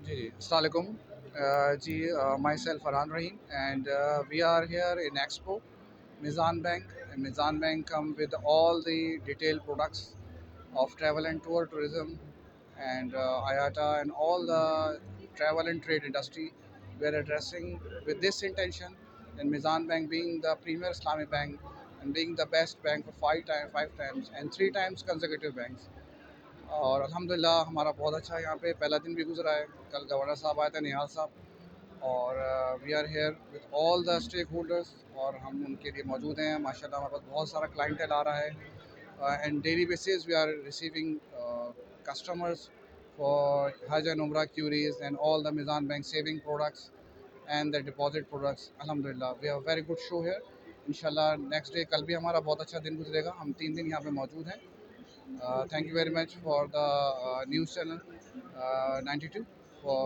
जी जी अस्सलाम वालेकुम। जी myself Farhan Rahim and we are here in expo Mizan Bank. And Mizan Bank come with all the detailed products of travel and tour tourism and IATA and all the travel and trade industry. We are addressing with this intention, and Mizan Bank being the premier Islamic bank and being the best bank for five times and three times consecutive banks. और अल्हम्दुलिल्लाह हमारा बहुत अच्छा यहाँ पे पहला दिन भी गुजरा है। कल गवर्नर साहब आए थे, निहाल साहब, और we are here with all the stakeholders और हम उनके लिए मौजूद हैं। माशाल्लाह हमारे पास बहुत सारा क्लाइंटेल आ रहा है and daily basis we are receiving customers for Hajj and Umrah queries and all the Meezan Bank saving products and the deposit products. अल्हम्दुलिल्लाह we have very good show here. इंशाल्लाह नेक्स्ट डे कल भी हमारा बहुत अच्छा दिन गुजरेगा। हम 3 दिन यहाँ पे मौजूद हैं। Thank you very much for the news channel 92 for